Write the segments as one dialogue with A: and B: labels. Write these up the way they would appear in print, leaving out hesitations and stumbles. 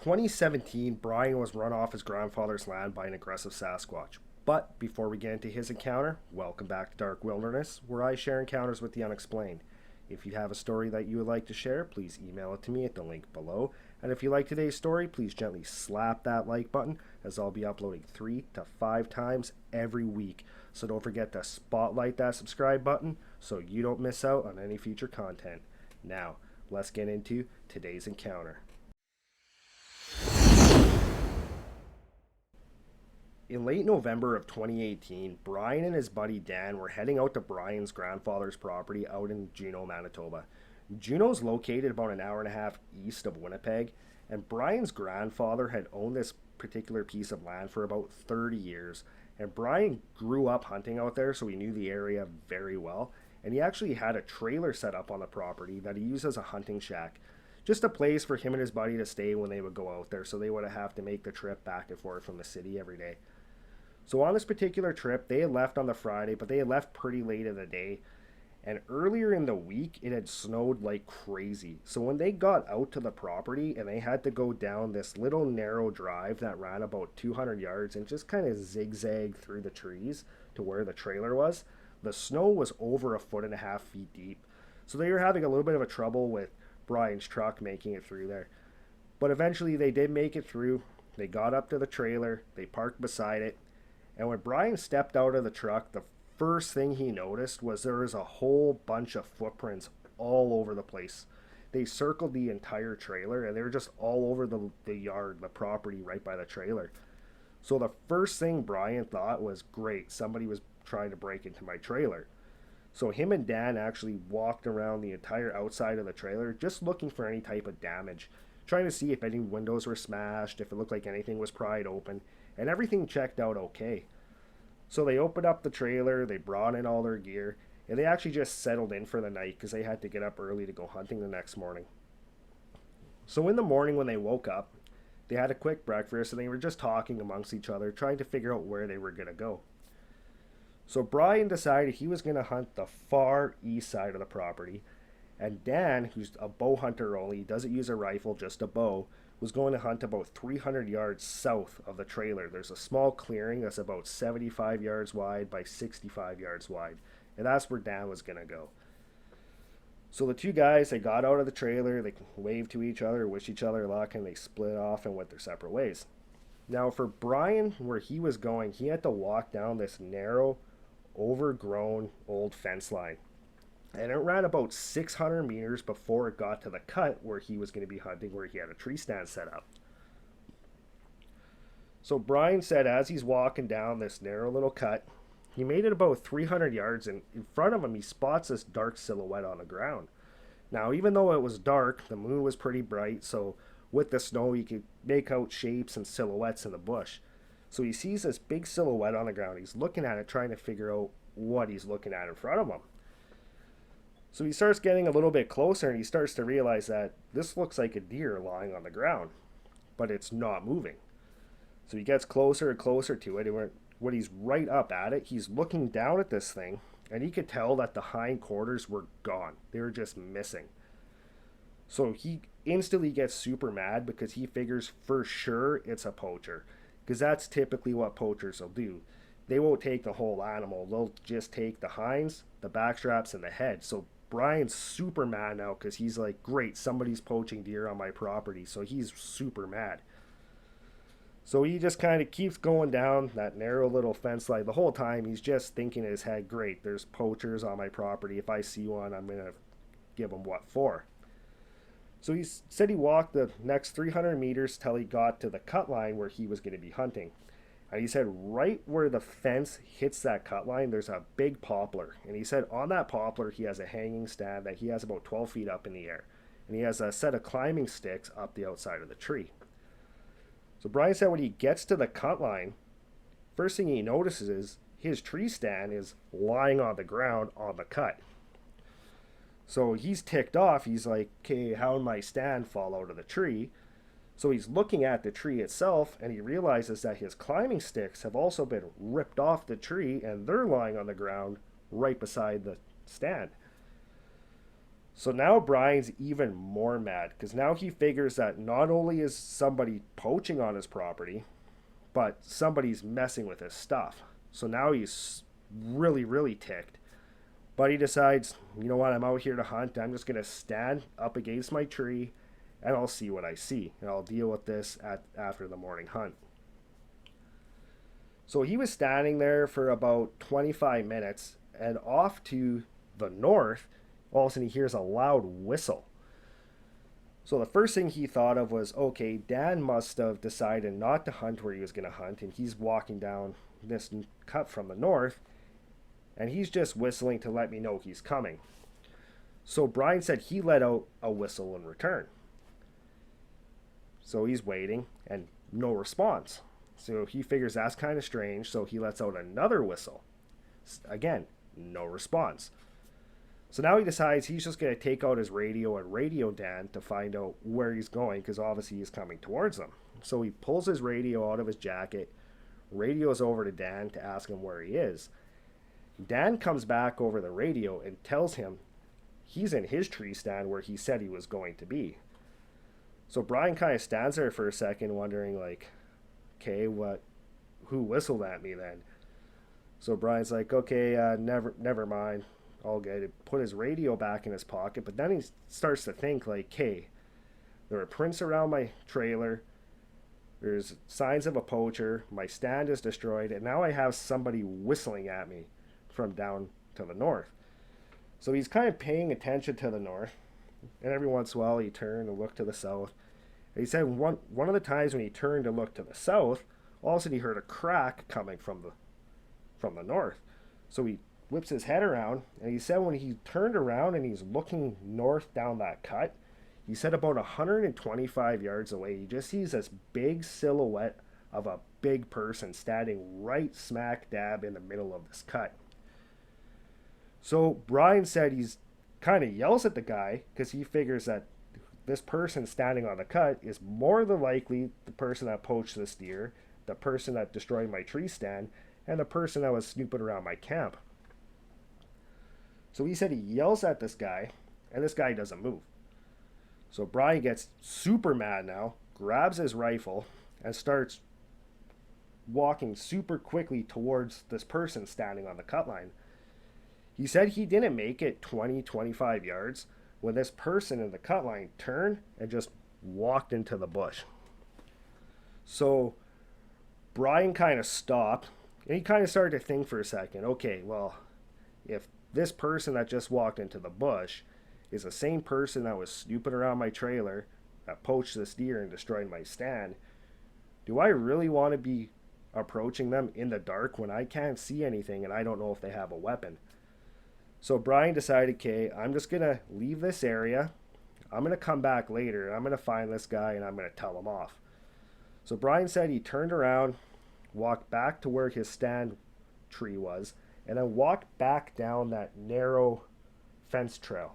A: 2017, Brian was run off his grandfather's land by an aggressive Sasquatch. But before we get into his encounter, welcome back to Dark Wilderness, where I share encounters with the unexplained. If you have a story that you would like to share, please email it to me at the link below. And if you like today's story, please gently slap that like button, as I'll be uploading 3 to 5 times every week. So don't forget to spotlight that subscribe button so you don't miss out on any future content. Now, let's get into today's encounter. In late November of 2018, Brian and his buddy Dan were heading out to Brian's grandfather's property out in Juneau, Manitoba. Juneau's located about an hour and a half east of Winnipeg, and Brian's grandfather had owned this particular piece of land for about 30 years. And Brian grew up hunting out there, so he knew the area very well. And he actually had a trailer set up on the property that he used as a hunting shack. Just a place for him and his buddy to stay when they would go out there, so they wouldn't have to make the trip back and forth from the city every day. So on this particular trip, they had left on the Friday, but they had left pretty late in the day. And earlier in the week, it had snowed like crazy. So when they got out to the property and they had to go down this little narrow drive that ran about 200 yards and just kind of zigzagged through the trees to where the trailer was, the snow was over 1.5 feet deep. So they were having a little bit of a trouble with Brian's truck making it through there. But eventually they did make it through. They got up to the trailer, they parked beside it, and when Brian stepped out of the truck, the first thing he noticed was there was a whole bunch of footprints all over the place. They circled the entire trailer and they were just all over the yard, the property right by the trailer. So the first thing Brian thought was, great, somebody was trying to break into my trailer. So him and Dan actually walked around the entire outside of the trailer just looking for any type of damage, trying to see if any windows were smashed, if it looked like anything was pried open, and everything checked out okay. So they opened up the trailer, they brought in all their gear, and they actually just settled in for the night because they had to get up early to go hunting the next morning. So in the morning when they woke up, they had a quick breakfast and they were just talking amongst each other, trying to figure out where they were going to go. So Brian decided he was going to hunt the far east side of the property, and Dan, who's a bow hunter only, doesn't use a rifle, just a bow, was going to hunt about 300 yards south of the trailer. There's a small clearing that's about 75 yards wide by 65 yards wide, and that's where Dan was going to go. So the two guys, they got out of the trailer, they waved to each other, wished each other luck, and they split off and went their separate ways. Now for Brian, where he was going, he had to walk down this narrow, overgrown old fence line. And it ran about 600 meters before it got to the cut where he was going to be hunting, where he had a tree stand set up. So Brian said as he's walking down this narrow little cut, he made it about 300 yards, and in front of him he spots this dark silhouette on the ground. Now, even though it was dark, the moon was pretty bright, so with the snow he could make out shapes and silhouettes in the bush. So he sees this big silhouette on the ground. He's looking at it, trying to figure out what he's looking at in front of him. So he starts getting a little bit closer and he starts to realize that this looks like a deer lying on the ground, but it's not moving. So he gets closer and closer to it, and when he's right up at it, he's looking down at this thing, and he could tell that the hind quarters were gone. They were just missing. So he instantly gets super mad because he figures for sure it's a poacher, because that's typically what poachers will do. They won't take the whole animal. They'll just take the hinds, the backstraps, and the head. So Brian's super mad now because he's like, great, somebody's poaching deer on my property. So he's super mad. So he just kind of keeps going down that narrow little fence line. The whole time he's just thinking in his head, great, there's poachers on my property. If I see one, I'm going to give them what for. So he said he walked the next 300 meters till he got to the cut line where he was going to be hunting. And he said right where the fence hits that cut line, there's a big poplar. And he said on that poplar, he has a hanging stand that he has about 12 feet up in the air. And he has a set of climbing sticks up the outside of the tree. So Brian said when he gets to the cut line, first thing he notices is his tree stand is lying on the ground on the cut. So he's ticked off. He's like, okay, how did my stand fall out of the tree? So he's looking at the tree itself, and he realizes that his climbing sticks have also been ripped off the tree, and they're lying on the ground right beside the stand. So now Brian's even more mad because now he figures that not only is somebody poaching on his property, but somebody's messing with his stuff. So now he's really, really ticked. But he decides, you know what, I'm out here to hunt. I'm just going to stand up against my tree and I'll see what I see. And I'll deal with this after the morning hunt. So he was standing there for about 25 minutes, and off to the north, all of a sudden he hears a loud whistle. So the first thing he thought of was, okay, Dan must have decided not to hunt where he was going to hunt, and he's walking down this cut from the north, and he's just whistling to let me know he's coming. So Brian said he let out a whistle in return. So he's waiting, and no response. So he figures that's kind of strange, so he lets out another whistle. Again, no response. So now he decides he's just going to take out his radio and radio Dan to find out where he's going, because obviously he's coming towards them. So he pulls his radio out of his jacket, radios over to Dan to ask him where he is. Dan comes back over the radio and tells him he's in his tree stand where he said he was going to be. So Brian kind of stands there for a second wondering, like, okay, who whistled at me then? So Brian's like, okay, never mind, all good. Put his radio back in his pocket, but then he starts to think, like, hey, there are prints around my trailer, there's signs of a poacher, my stand is destroyed, and now I have somebody whistling at me from down to the north. So he's kind of paying attention to the north, and every once in a while he turned and looked to the south. And he said one of the times when he turned to look to the south, all of a sudden he heard a crack coming from the north. So he whips his head around, and he said when he turned around and he's looking north down that cut, he said about 125 yards away, he just sees this big silhouette of a big person standing right smack dab in the middle of this cut. So Brian said he's kind of yells at the guy because he figures that this person standing on the cut is more than likely the person that poached this deer, the person that destroyed my tree stand, and the person that was snooping around my camp. So he said he yells at this guy, and this guy doesn't move. So Brian gets super mad now, grabs his rifle, and starts walking super quickly towards this person standing on the cut line. He said he didn't make it 20-25 yards when this person in the cut line turned and just walked into the bush. So Brian kind of stopped, and he kind of started to think for a second, okay, well, if this person that just walked into the bush is the same person that was snooping around my trailer, that poached this deer and destroyed my stand, do I really want to be approaching them in the dark when I can't see anything and I don't know if they have a weapon? So Brian decided, okay, I'm just going to leave this area. I'm going to come back later. I'm going to find this guy and I'm going to tell him off. So Brian said he turned around, walked back to where his stand tree was, and then walked back down that narrow fence trail.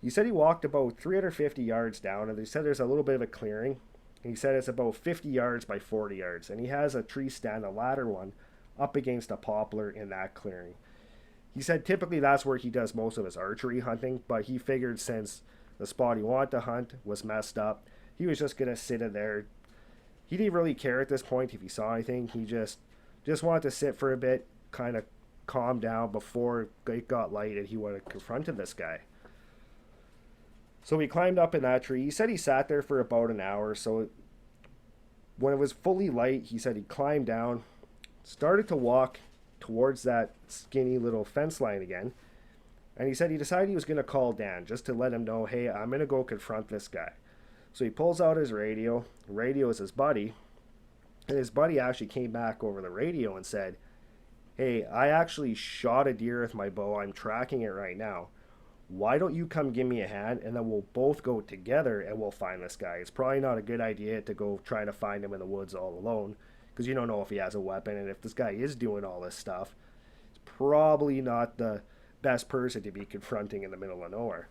A: He said he walked about 350 yards down, and he said there's a little bit of a clearing. And he said it's about 50 yards by 40 yards, and he has a tree stand, a ladder one, up against a poplar in that clearing. He said typically that's where he does most of his archery hunting, but he figured since the spot he wanted to hunt was messed up, he was just going to sit in there. He didn't really care at this point if he saw anything. He just wanted to sit for a bit, kind of calm down before it got light and he would have confronted this guy. So he climbed up in that tree. He said he sat there for about an hour. So when it was fully light, he said he climbed down, started to walk towards that skinny little fence line again, and he said he decided he was going to call Dan just to let him know, hey, I'm going to go confront this guy. So he pulls out his radio, radios his buddy, and his buddy actually came back over the radio and said, hey, I actually shot a deer with my bow, I'm tracking it right now, why don't you come give me a hand and then we'll both go together and we'll find this guy. It's probably not a good idea to go try to find him in the woods all alone, because you don't know if he has a weapon, and if this guy is doing all this stuff, it's probably not the best person to be confronting in the middle of nowhere.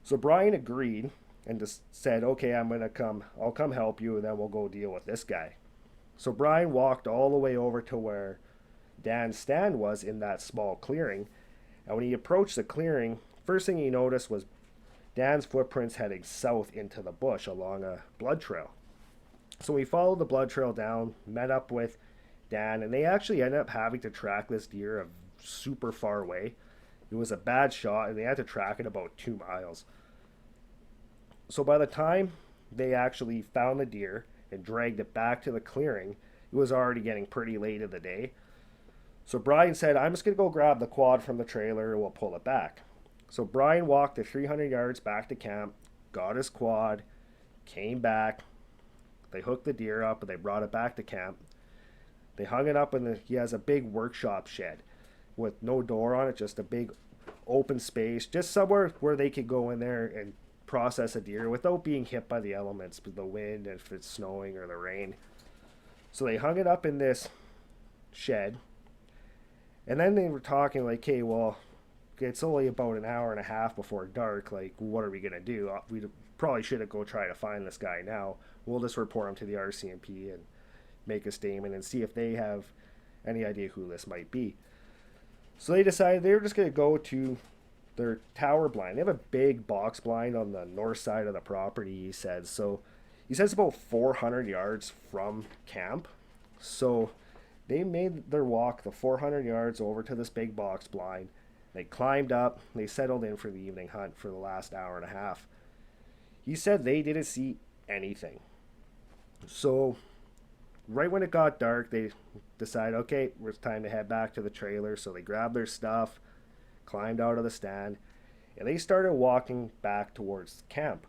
A: So Brian agreed and just said, okay, I'll come help you, and then we'll go deal with this guy. So Brian walked all the way over to where Dan's stand was in that small clearing, and when he approached the clearing, First thing he noticed was Dan's footprints heading south into the bush along a blood trail. So he followed the blood trail down, met up with Dan, and they actually ended up having to track this deer a super far away. It was a bad shot, and they had to track it about 2 miles. So by the time they actually found the deer and dragged it back to the clearing, it was already getting pretty late in the day. So Brian said, I'm just going to go grab the quad from the trailer and we'll pull it back. So Brian walked the 300 yards back to camp, got his quad, came back. They hooked the deer up and they brought it back to camp. They hung it up he has a big workshop shed with no door on it, just a big open space, just somewhere where they could go in there and process a deer without being hit by the elements, the wind, if it's snowing or the rain. So they hung it up in this shed. And then they were talking like, hey, well, it's only about an hour and a half before dark. Like, what are we going to do? We probably shouldn't go try to find this guy now. We'll just report him to the RCMP and make a statement and see if they have any idea who this might be. So they decided they were just going to go to their tower blind. They have a big box blind on the north side of the property, he said. So he says about 400 yards from camp. So they made their walk the 400 yards over to this big box blind. They climbed up. They settled in for the evening hunt for the last hour and a half. He said they didn't see anything. So right when it got dark, they decided, okay, it's time to head back to the trailer. So they grabbed their stuff, climbed out of the stand, and they started walking back towards camp.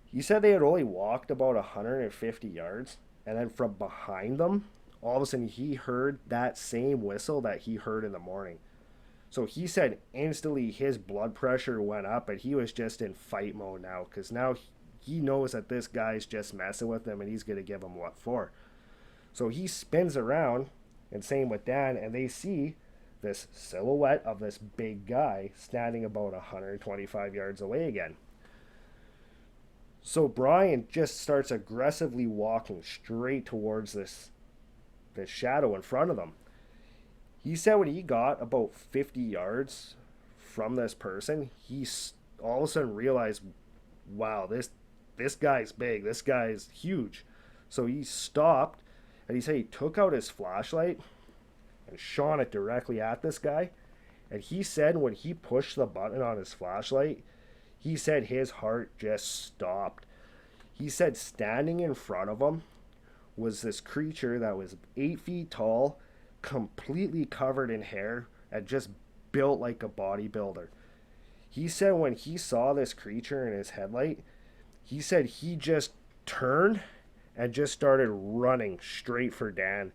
A: He said they had only walked about 150 yards, and then from behind them, all of a sudden he heard that same whistle that he heard in the morning. So he said instantly his blood pressure went up, and he was just in fight mode now, because now he knows that this guy's just messing with him and he's going to give him what for. So he spins around, and same with Dan, and they see this silhouette of this big guy standing about 125 yards away again. So Brian just starts aggressively walking straight towards this shadow in front of them. He said when he got about 50 yards from this person, he all of a sudden realized, wow, this guy's big. This guy's huge. So he stopped, and he said he took out his flashlight and shone it directly at this guy. And he said when he pushed the button on his flashlight, he said his heart just stopped. He said standing in front of him was this creature that was 8 feet tall, completely covered in hair, and just built like a bodybuilder. He said when he saw this creature in his headlight, he said he just turned and just started running straight for Dan.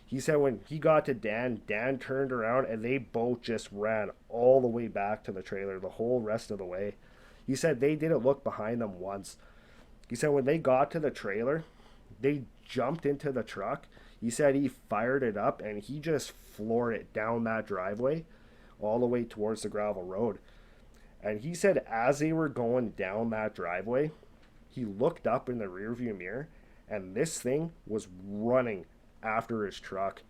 A: He said when he got to Dan, Dan turned around and they both just ran all the way back to the trailer the whole rest of the way. He said they didn't look behind them once. He said when they got to the trailer, they jumped into the truck. He said he fired it up and he just floored it down that driveway all the way towards the gravel road. And he said as they were going down that driveway, he looked up in the rearview mirror and this thing was running after his truck.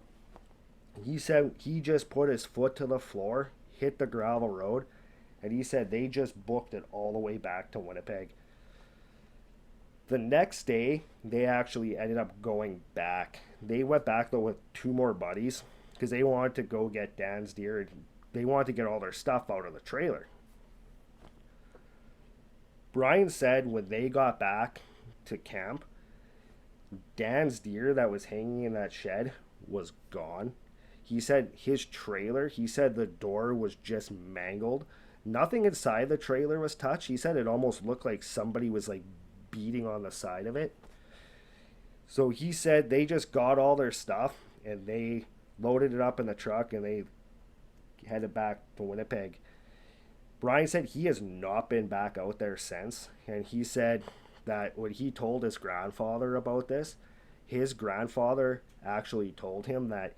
A: He said he just put his foot to the floor, hit the gravel road, and he said they just booked it all the way back to Winnipeg. The next day, they actually ended up going back. They went back though with 2 more buddies because they wanted to go get Dan's deer. They wanted to get all their stuff out of the trailer. Brian said when they got back to camp, Dan's deer that was hanging in that shed was gone. He said his trailer, he said the door was just mangled. Nothing inside the trailer was touched. He said it almost looked like somebody was like beating on the side of it. So he said they just got all their stuff and they loaded it up in the truck and they headed back to Winnipeg. Brian said he has not been back out there since, and he said that when he told his grandfather about this, his grandfather actually told him that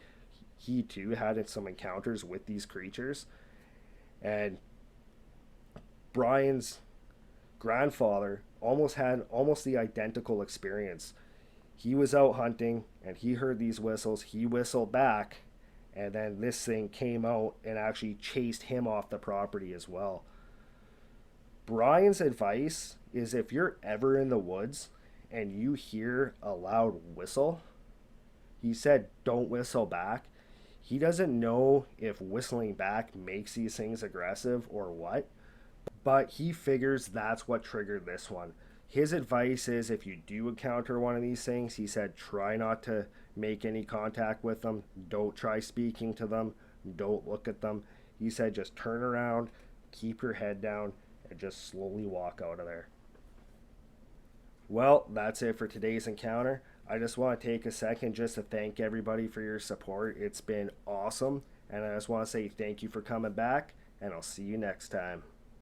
A: he too had some encounters with these creatures, and Brian's grandfather had almost the identical experience. He was out hunting and he heard these whistles. He whistled back, and then this thing came out and actually chased him off the property as well. Brian's advice is if you're ever in the woods and you hear a loud whistle, he said don't whistle back. He doesn't know if whistling back makes these things aggressive or what, but he figures that's what triggered this one. His advice is if you do encounter one of these things, he said try not to make any contact with them. Don't try speaking to them. Don't look at them. He said just turn around, keep your head down, and just slowly walk out of there. Well, that's it for today's encounter. I just want to take a second just to thank everybody for your support. It's been awesome. And I just want to say thank you for coming back, and I'll see you next time.